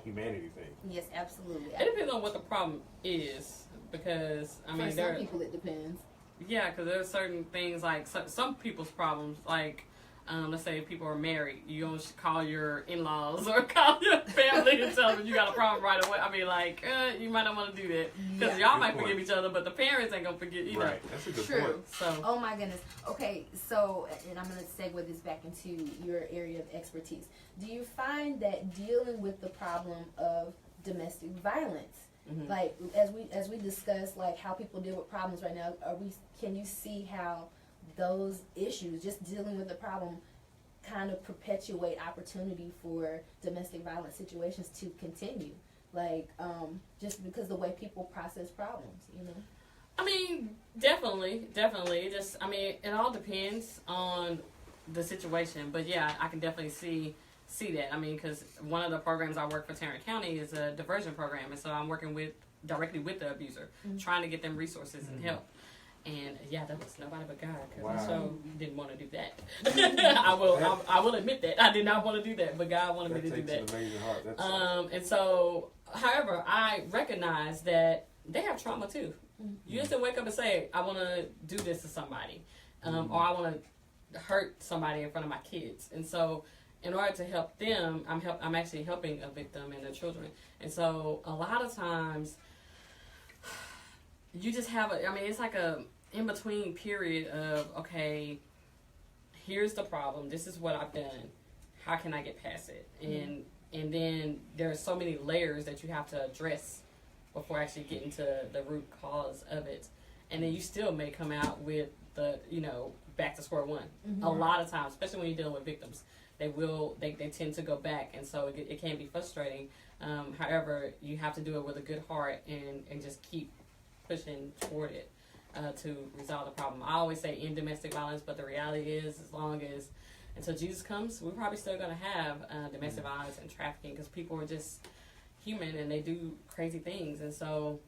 humanity thing. Yes, absolutely. It depends on what the problem is, because I mean, for some people it depends. Yeah, because there are certain things like some people's problems, like let's say people are married, you don't call your in-laws or call your family and tell them you got a problem right away. I mean, like you might not want to do that because y'all might forgive each other, but the parents ain't gonna forget. Right, that's a good True. point. So, oh my goodness. Okay, so and I'm gonna segue this back into your area of expertise. Do you find that dealing with the problem of domestic violence, like as we discussed, like how people deal with problems right now, can you see how those issues, just dealing with the problem, kind of perpetuate opportunity for domestic violence situations to continue, like just because the way people process problems, I mean, definitely. Just, I mean, it all depends on the situation, but yeah, I can definitely see that. I mean, because one of the programs I work for Tarrant County is a diversion program, and so I'm working directly with the abuser, trying to get them resources and help. And yeah, that was nobody but God, because I so didn't want to do that. I will admit that I did not want to do that, but God wanted me to do that. Takes an amazing heart. And so, however, I recognize that they have trauma too. You just didn't wake up and say, I want to do this to somebody, or I want to hurt somebody in front of my kids. And so, in order to help them, I'm actually helping a victim and their children. And so, a lot of times, you just have it's like a in-between period of, okay, here's the problem, this is what I've done, how can I get past it? And then there are so many layers that you have to address before actually getting to the root cause of it. And then you still may come out with the, back to square one. A lot of times, especially when you're dealing with victims, they tend to go back, and so it can be frustrating. However, you have to do it with a good heart and just keep pushing toward it to resolve the problem. I always say in domestic violence, but the reality is, until Jesus comes, we're probably still going to have domestic violence and trafficking, because people are just human and they do crazy things. And so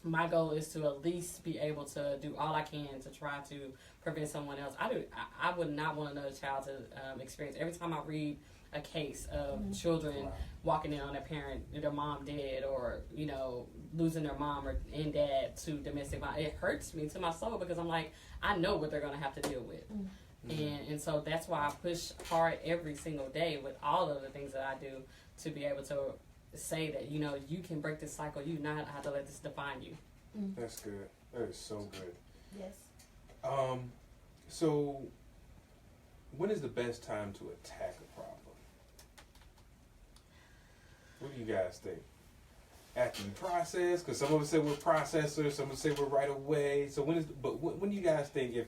my goal is to at least be able to do all I can to try to prevent someone else. I would not want another child to experience. Every time I read a case of children walking in on their mom dead, or losing their mom and dad to domestic violence, it hurts me to my soul, because I'm like, I know what they're going to have to deal with. And so that's why I push hard every single day with all of the things that I do to be able to say that you can break this cycle. You not have to let this define you. That's good. That is so good. Yes. So when is the best time to attack a problem? What do you guys think? after you process? Because some of us say we're processors, some of us say we're right away. So when do you guys think if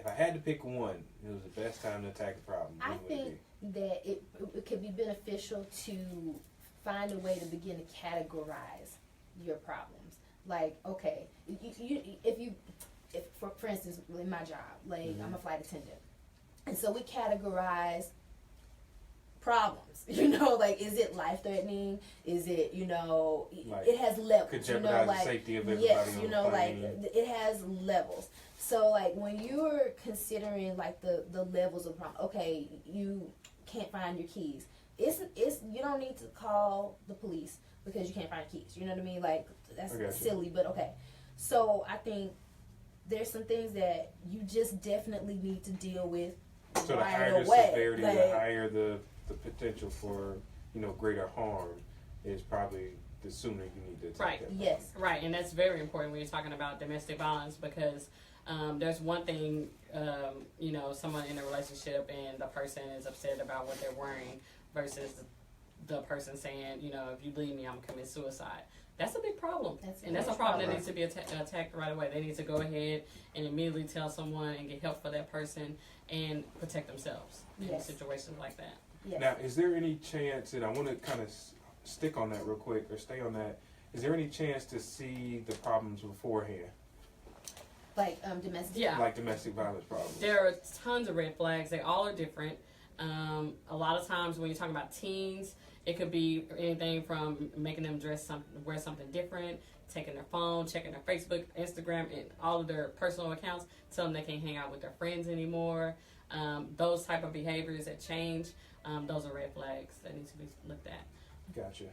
I had to pick one, it was the best time to attack the problem? I think that it could be beneficial to find a way to begin to categorize your problems. Like, okay, if for instance, in my job, like I'm a flight attendant, and so we categorize problems, like, is it life-threatening? Is it, like, it has levels, could jeopardize the safety of everybody on the plane. like, it has levels. So, like, when you're considering, like, the levels of problem, okay, you can't find your keys. It's you don't need to call the police because you can't find your keys. You know what I mean? Like, that's silly, but okay. So, I think there's some things that you just definitely need to deal with. So the higher the severity, the higher the potential for, greater harm is probably the sooner you need to attack that. Yes. Right, and that's very important when you're talking about domestic violence because there's one thing, someone in a relationship and the person is upset about what they're wearing versus the person saying, if you leave me, I'm going to commit suicide. That's a big problem. That's a problem that needs to be attacked right away. They need to go ahead and immediately tell someone and get help for that person and protect themselves in situations like that. Yes. Now, is there any chance, and I want to kind of stick on that real quick or stay on that, is there any chance to see the problems beforehand? Like domestic? Yeah. Like domestic violence problems? There are tons of red flags. They all are different. A lot of times when you're talking about teens, it could be anything from making them wear something different, taking their phone, checking their Facebook, Instagram, and all of their personal accounts, telling them they can't hang out with their friends anymore. Those type of behaviors that change, those are red flags that need to be looked at. Gotcha.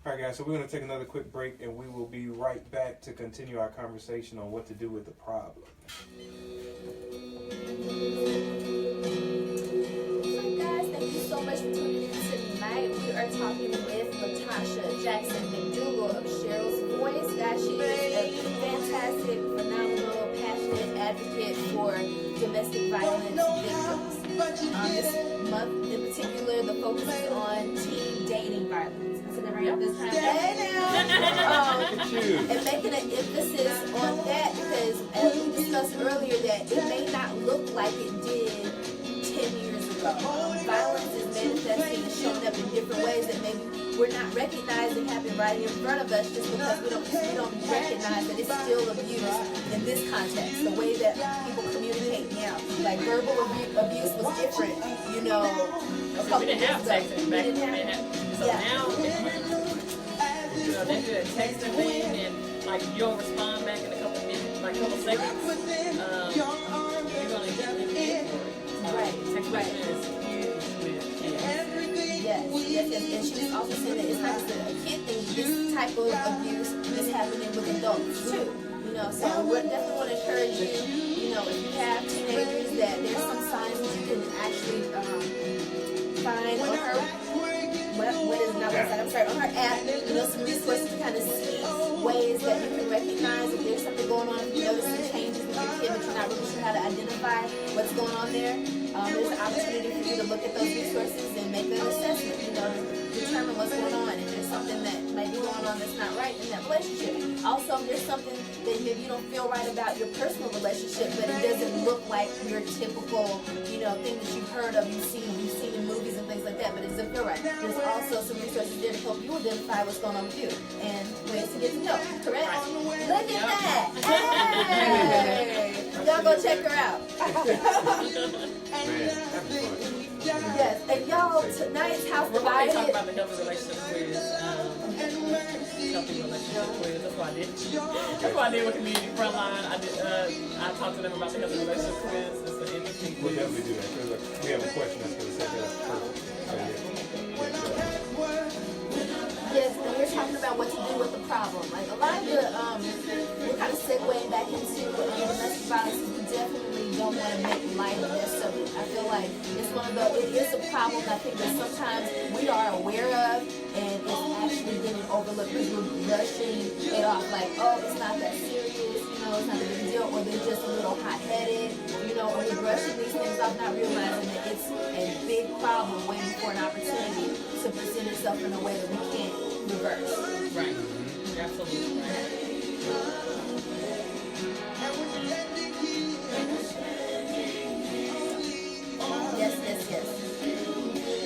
All right, guys, so we're going to take another quick break, and we will be right back to continue our conversation on what to do with the problem. Thank you so much for tuning in tonight. We are talking with Latasha Jackson McDougal of Cheryl's Voice. Guys, she is a fantastic, phenomenal, passionate advocate for domestic violence victims. This month in particular, the focus is on teen dating violence. So never got this time. And making an emphasis on that because, as we discussed earlier, that it may not look like it did 10 years ago. Violence is manifesting and showing up in different ways that maybe we're not recognizing happen right in front of us just because we don't recognize that it's still abuse in this context. The way that people communicate now, like verbal abuse was different, a couple We didn't have years ago. texting back then. So now, they do a texting thing and like you'll respond back in a couple minutes, like a couple seconds. You're gonna get it. Right. Text messaging is huge with kids. Yes. And she was also saying that it's not just a kid thing. This type of abuse is happening with adults too. So we definitely want to encourage you. If you have teenagers, that there's some signs that you can actually find on her on her app. Some resources to kind of see ways that you can recognize if there's something going on. If you notice some changes with your kid, but you're not really sure how to identify what's going on there. There's an opportunity for you to look at those resources and make an assessment, determine what's going on. And there's something that might be going on that's not right in that relationship. Also, there's something that maybe you don't feel right about your personal relationship, but it doesn't look like your typical, thing that you've heard of, you've seen in movies and things like that, but it doesn't feel right. There's also some resources there to help you identify what's going on with you and ways to get to know. Correct? Look at that! Hey! Y'all go check her out. Yes, and y'all, tonight's House We're going to Divided. talk about the healthy relationship quiz. Healthy relationship quiz. That's what I did. That's what I did with Community Frontline. I talked to them about the healthy relationship quiz. It's an interesting quiz. We'll definitely do that because we have a question that's going to set that up perfect. Yes, and we're talking about what to do with the problem. Like a lot of the, we're kind of segueing back into domestic violence. We definitely don't want to make light of that subject. I feel like it is a problem I think that sometimes we are aware of, and it's actually getting overlooked because we're brushing it off like, oh, it's not that serious, it's not a big deal, or they're just a little hot-headed, and we're brushing these things off, not realizing that it's a big problem waiting for an opportunity to present itself in a way that we can't reverse. Right. You're absolutely right. Yes, yes, yes.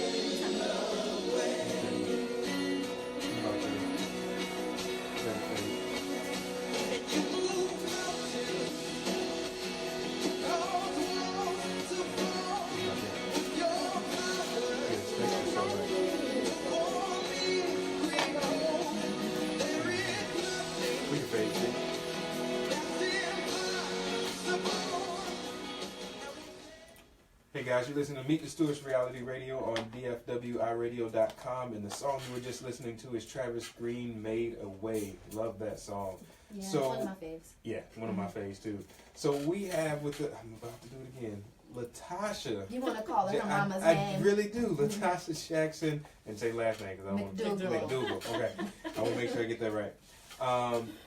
Hey guys, you're listening to Meet the Stewarts Reality Radio on DFWIRadio.com, and the song you were just listening to is Travis Green, Made a Way. Love that song. Yeah, So, one of my faves. Yeah, one of my faves too. So we have with the, I'm about to do it again, Latasha. You want to call her mama's I name? really do. Latasha Jackson, and say last name because I want to McDougal. McDougal. Okay, I want to make sure I get that right.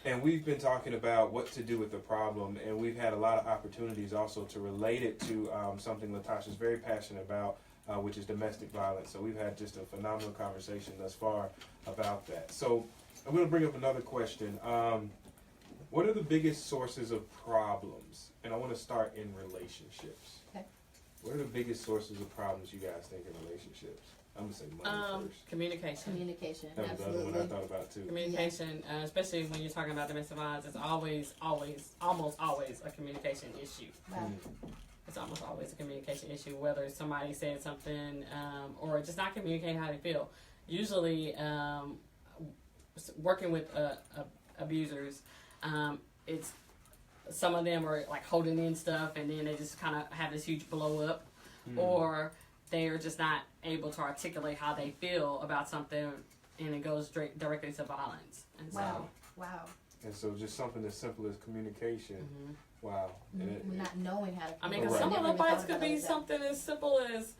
And we've been talking about what to do with the problem, and we've had a lot of opportunities also to relate it to something Latasha's very passionate about, which is domestic violence. So we've had just a phenomenal conversation thus far about that. So I'm going to bring up another question. What are the biggest sources of problems? And I want to start in relationships. Okay. What are the biggest sources of problems you guys think in relationships? I'm going to say money first. Communication. Communication. That was the other one I thought about too. Communication, especially when you're talking about domestic violence, it's almost always a communication issue. Wow. It's almost always a communication issue, whether somebody said something or just not communicating how they feel. Usually, working with abusers, it's some of them are like holding in stuff, and then they just kind of have this huge blow up, or they are just not able to articulate how they feel about something, and it goes directly to violence. And Wow. Wow. And so just something as simple as communication. Wow. And it, Not knowing how to. I mean, because some of the fights could be something as simple as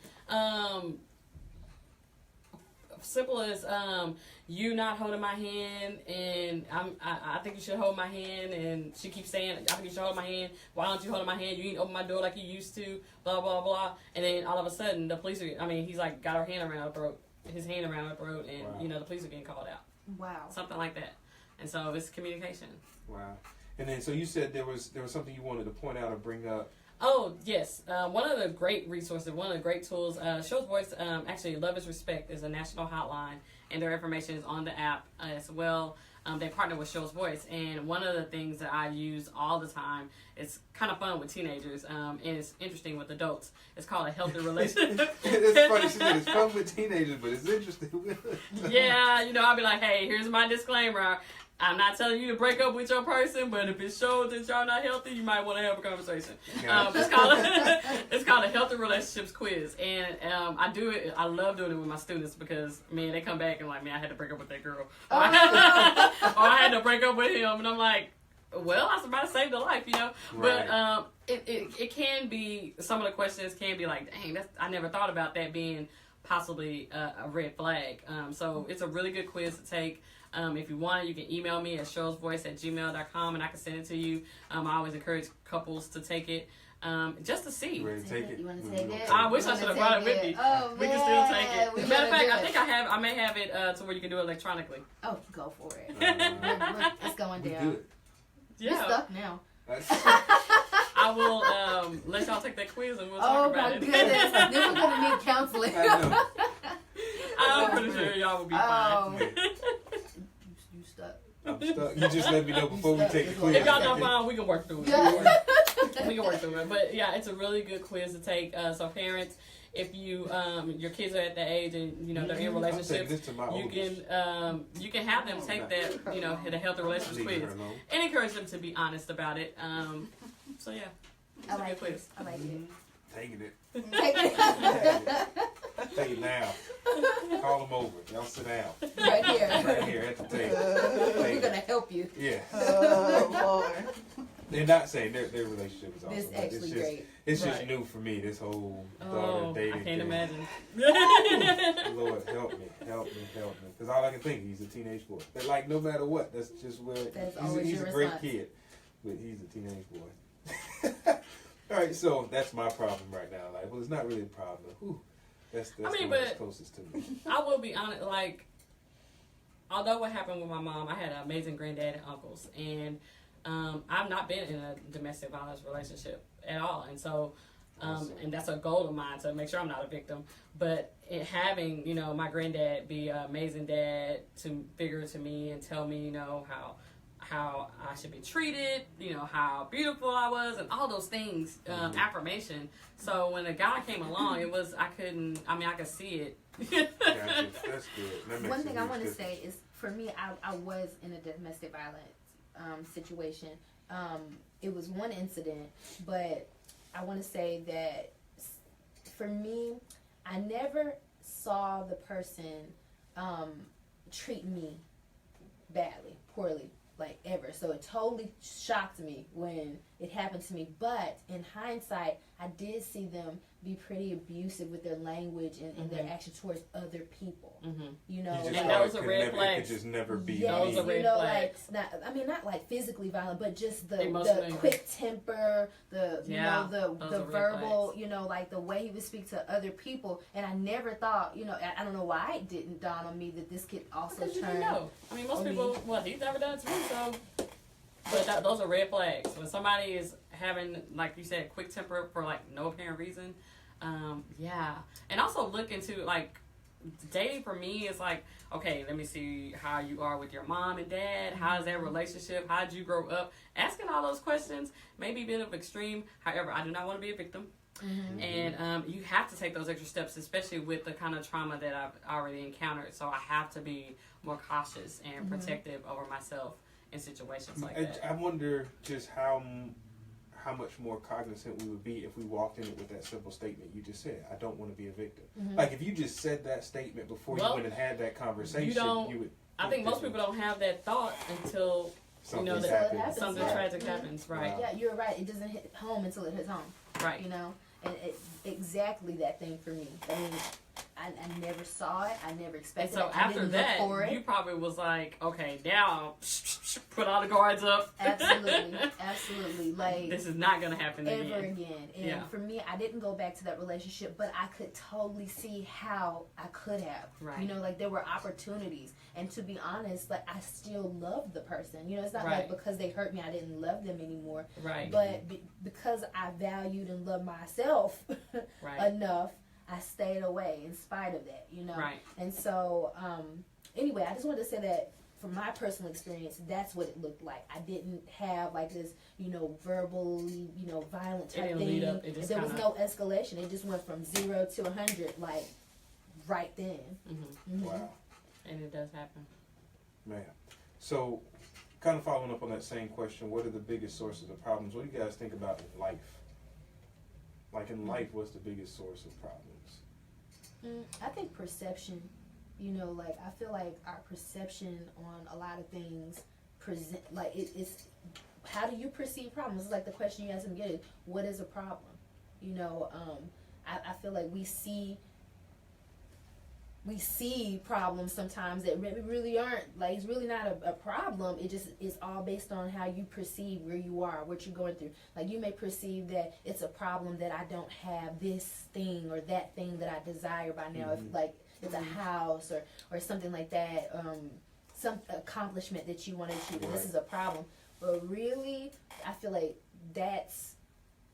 you not holding my hand, and I think you should hold my hand, and she keeps saying, I think you should hold my hand. Why don't you hold my hand? You didn't open my door like you used to. Blah blah blah. And then all of a sudden, the police are. I mean, he's like got his hand around her throat, and the police are getting called out. Wow. Something like that. And so it's communication. wow. And then so you said there was something you wanted to point out or bring up. Oh, yes. One of the great resources, one of the great tools, Show's Voice, actually, Love is Respect is a national hotline, and their information is on the app as well. They partner with Show's Voice, and one of the things that I use all the time, it's kind of fun with teenagers, and it's interesting with adults. It's called a healthy relationship. It's funny, she said it's fun with teenagers, but it's interesting with Yeah, I'll be like, hey, here's my disclaimer. I'm not telling you to break up with your person, but if it shows that y'all not healthy, you might want to have a conversation. It's called a healthy relationships quiz, and I do it. I love doing it with my students because man, they come back and like, man, I had to break up with that girl, or I had to break up with him, and I'm like, well, I was about to save the life, Right. But it can be, some of the questions can be like, dang, I never thought about that being possibly a red flag. So it's a really good quiz to take. If you want it, you can email me at showsvoice@gmail.com, and I can send it to you. I always encourage couples to take it just to see. You ready to take it? You want to take it? I wish I should have brought it with me. Oh, We can still take it. We Matter of fact, gotta I do think I may have it to where you can do it electronically. Oh, go for it. Uh, It's going we down. good. You're Yeah, stuck now. I will let y'all take that quiz and we'll Oh talk my about it. goodness. Then we're going to need counseling. I know. I'm pretty sure y'all will be fine. You stuck. I'm stuck. You just let me know before we take the quiz. If y'all don't mind, we can work through it. Yeah. We can work through it. But yeah, it's a really good quiz to take. So parents, if you your kids are at the age and they're in I'm taking relationships, this to my you can have them take that the healthy relationships Leave her quiz alone. and encourage them to be honest about it. So yeah, I it's a like good quiz. it. I like it. Taking it. Take it. Take it now. Call them over. Y'all sit down. Right here. Right here at the table. We're Take going to it. help you. Yeah. Oh, Lord. They're not saying their relationship is awesome. This but actually great. It's just Right. new for me, this whole Oh, daughter dating I can't thing. imagine. Lord, help me. Because all I can think, he's a teenage boy. But like, no matter what, that's just where That's always he's your a great response. kid, but he's a teenage boy. All right, so that's my problem right now. Like, well, it's not really a problem. Whew. That's I mean, the one but- that's closest to me. I will be honest, like, although what happened with my mom, I had an amazing granddad and uncles, and I've not been in a domestic violence relationship at all, and so. And that's a goal of mine, to make sure I'm not a victim. But having, my granddad be an amazing dad figure to me and tell me, how I should be treated, how beautiful I was, and all those things, affirmation. So when a guy came along, I could see it. Gotcha. That's good. That makes One thing I want to difference. say is, for me, I was in a domestic violence situation. It was one incident, but I want to say that for me, I never saw the person treat me badly, poorly, like ever. So it totally shocked me when it happened to me. But in hindsight, I did see them be pretty abusive with their language and their action towards other people. You just And thought those it are could red never- It flags. could just never be Yes, Those me. are red like flags. not like physically violent, but just the Emotionally. quick temper, the Yeah, those the are red verbal, flags. like the way he would speak to other people. And I never thought, I don't know why it didn't dawn on me that this could also Because you turn. didn't know. I mean, most on people, me. he's never done it to me, so. But those are red flags. When somebody is having, like you said, quick temper for, no apparent reason, yeah. And also look into, dating for me is okay, let me see how you are with your mom and dad. How's that relationship? How'd you grow up? Asking all those questions may be a bit of extreme. However, I do not want to be a victim. And you have to take those extra steps, especially with the kind of trauma that I've already encountered. So I have to be more cautious and protective over myself in situations like that. I wonder just how much more cognizant we would be if we walked in it with that simple statement you just said. I don't want to be a victim. Like if you just said that statement before you went and had that conversation, you would. I think most people don't have that thought until Something happens. something Yeah. tragic happens, right? Yeah, you're right. It doesn't hit home until it hits home. Right. And exactly that thing for me. I mean, I never saw it. I never And expected so it. I after didn't that, look for it. you probably was like, okay, now put all the guards up. Absolutely. Like, This is not going to happen ever again. again. And Yeah. for me, I didn't go back to that relationship, but I could totally see how I could have. Right. There were opportunities. And to be honest, I still love the person. It's not Right. like because they hurt me, I didn't love them anymore. Right. But because I valued and loved myself Right. enough, I stayed away in spite of that, Right. And so, anyway, I just wanted to say that from my personal experience, that's what it looked like. I didn't have this, verbally, violent It type didn't thing. lead up. It just There was kinda- no escalation. It just went from 0 to 100, right then. Wow. And it does happen. Man. So, kind of following up on that same question, what are the biggest sources of problems? What do you guys think about in life? In life, what's the biggest source of problems? I think perception, I feel like our perception on a lot of things it's how do you perceive problems? It's like the question you asked him again, what is a problem? I feel like we see problems sometimes that really aren't, it's really not a problem. It's all based on how you perceive where you are, what you're going through. You may perceive that it's a problem that I don't have this thing or that thing that I desire by now. If it's a house or something like that, some accomplishment that you want to achieve, and this is a problem. But really, I feel like that's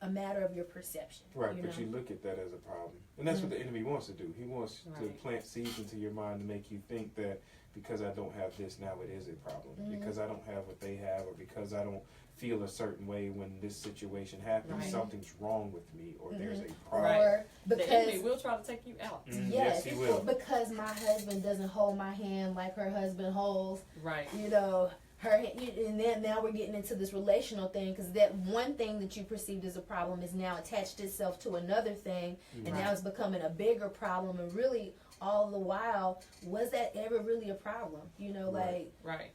a matter of your perception. Right, but you look at that as a problem. And that's what the enemy wants to do. He wants to plant seeds into your mind to make you think that because I don't have this, now it is a problem. Because I don't have what they have, or because I don't feel a certain way when this situation happens, something's wrong with me, or there's a problem. Or because the enemy will try to take you out. yes, he will. because my husband doesn't hold my hand like her husband holds. Right. And then now we're getting into this relational thing, because that one thing that you perceived as a problem is now attached itself to another thing, and now it's becoming a bigger problem. And really, all the while, was that ever really a problem? Right.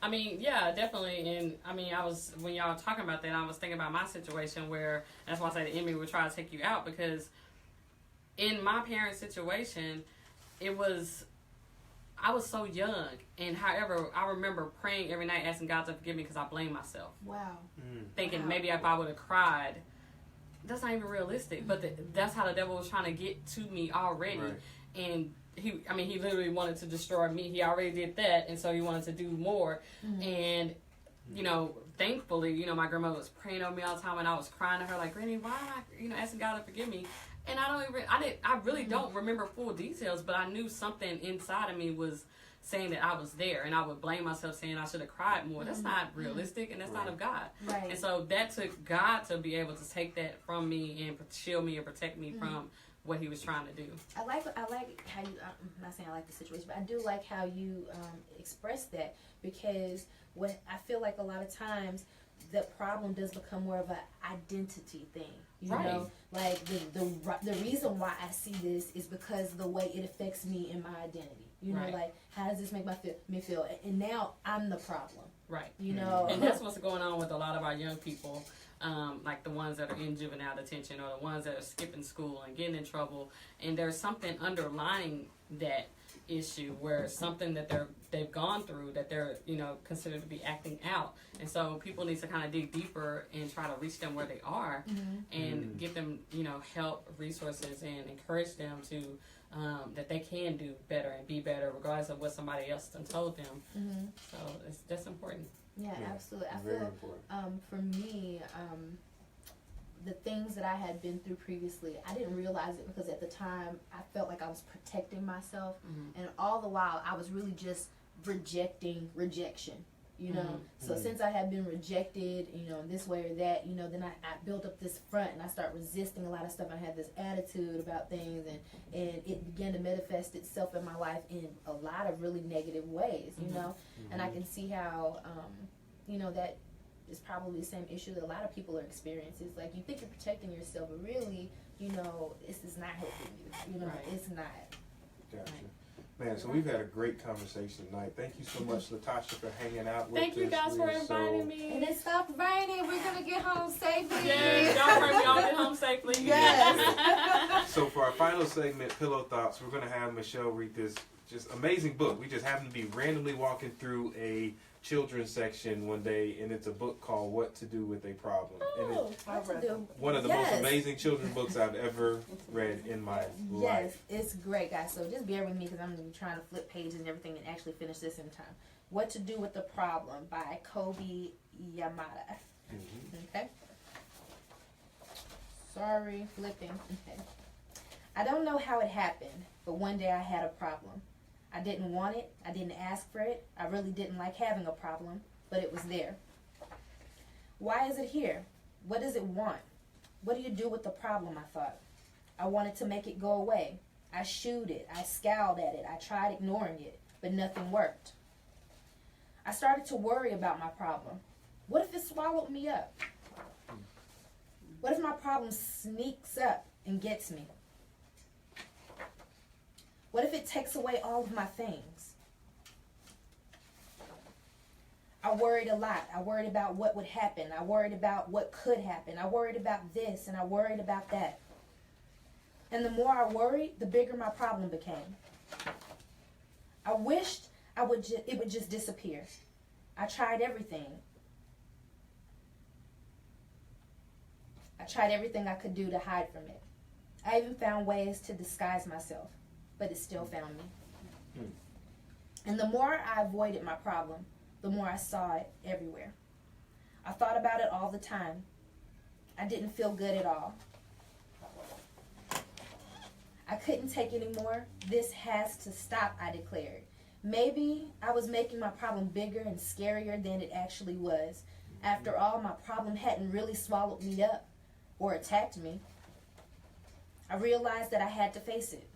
I mean, yeah, definitely. And I mean, when y'all were talking about that, I was thinking about my situation where, that's why I say the enemy would try to take you out, because in my parents' situation, I was so young, and however, I remember praying every night, asking God to forgive me because I blamed myself. Wow. Thinking maybe if I would have cried, that's not even realistic, but that's how the devil was trying to get to me already. Right. and he literally wanted to destroy me. He already did that, and so he wanted to do more. And thankfully, my grandmother was praying on me all the time, and I was crying to her like, Granny, why am I, asking God to forgive me? And I really don't remember full details, but I knew something inside of me was saying that I was there, and I would blame myself saying I should have cried more. That's not realistic, and that's not of God. Right. And so that took God to be able to take that from me and shield me and protect me from what he was trying to do. I like how you. I'm not saying I like the situation, but I do like how you express that, because what I feel like a lot of times the problem does become more of an identity thing. You know, like the reason why I see this is because the way it affects me in my identity. You know, like, how does this make me feel? And now I'm the problem. Right. You know, and that's what's going on with a lot of our young people. Like the ones that are in juvenile detention, or the ones that are skipping school and getting in trouble, and there's something underlying that issue where something that they've gone through that they're considered to be acting out, and so people need to kind of dig deeper and try to reach them where they are and give them help, resources, and encourage them to that they can do better and be better regardless of what somebody else done told them. So that's important. Yeah, absolutely. I feel for me, the things that I had been through previously, I didn't realize it because at the time I felt like I was protecting myself, and all the while I was really just rejecting rejection. So since I had been rejected, this way or that, then I built up this front, and I start resisting a lot of stuff. I had this attitude about things, and it began to manifest itself in my life in a lot of really negative ways, and I can see how, that is probably the same issue that a lot of people are experiencing. It's like, you think you're protecting yourself, but really, this is not helping you. It's not. Gotcha. Man, so we've had a great conversation tonight. Thank you so much, Latasha, for hanging out with us. Thank you guys for inviting me. And it stopped raining. We're going to get home safely. Yes, y'all pray we all get home safely. Yes. So for our final segment, Pillow Thoughts, we're going to have Michelle read this just amazing book. We just happened to be randomly walking through a children's section one day, and it's a book called What to Do with a Problem. And it's one of the most amazing children's books I've ever read in my life. It's great, guys. So just bear with me because I'm going to be trying to flip pages and everything and actually finish this in time. What to Do with the Problem by Kobe Yamada. Okay? Sorry, flipping. Okay. I don't know how it happened, but one day I had a problem. I didn't want it. I didn't ask for it. I really didn't like having a problem, but it was there. Why is it here? What does it want? What do you do with the problem, I thought. I wanted to make it go away. I shooed it. I scowled at it. I tried ignoring it, but nothing worked. I started to worry about my problem. What if it swallowed me up? What if my problem sneaks up and gets me? What if it takes away all of my things? I worried a lot. I worried about what would happen. I worried about what could happen. I worried about this, and I worried about that. And the more I worried, the bigger my problem became. I wished it would just disappear. I tried everything. I tried everything I could do to hide from it. I even found ways to disguise myself, but it still found me. And the more I avoided my problem, the more I saw it everywhere. I thought about it all the time. I didn't feel good at all. I couldn't take any more. This has to stop, I declared. Maybe I was making my problem bigger and scarier than it actually was. After all, my problem hadn't really swallowed me up or attacked me. I realized that I had to face it.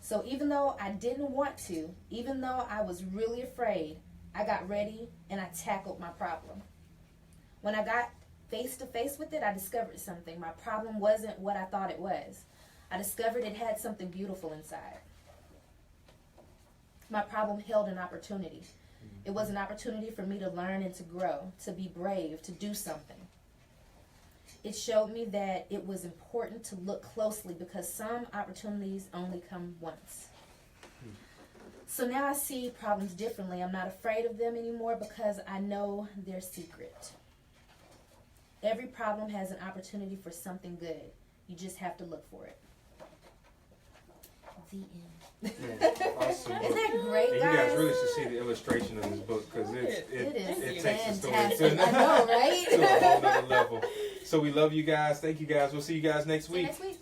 So even though I didn't want to, even though I was really afraid, I got ready and I tackled my problem. When I got face to face with it, I discovered something. My problem wasn't what I thought it was. I discovered it had something beautiful inside. My problem held an opportunity. It was an opportunity for me to learn and to grow, to be brave, to do something. It showed me that it was important to look closely because some opportunities only come once. So now I see problems differently. I'm not afraid of them anymore because I know their secret. Every problem has an opportunity for something good. You just have to look for it. The end. Man, awesome book. Isn't that great, And you guys? guys really should see the illustration of this book because It it is takes the story fantastic. to I know, right? to a whole nother level. So we love you guys. Thank you guys. We'll see you guys next See you week. next week.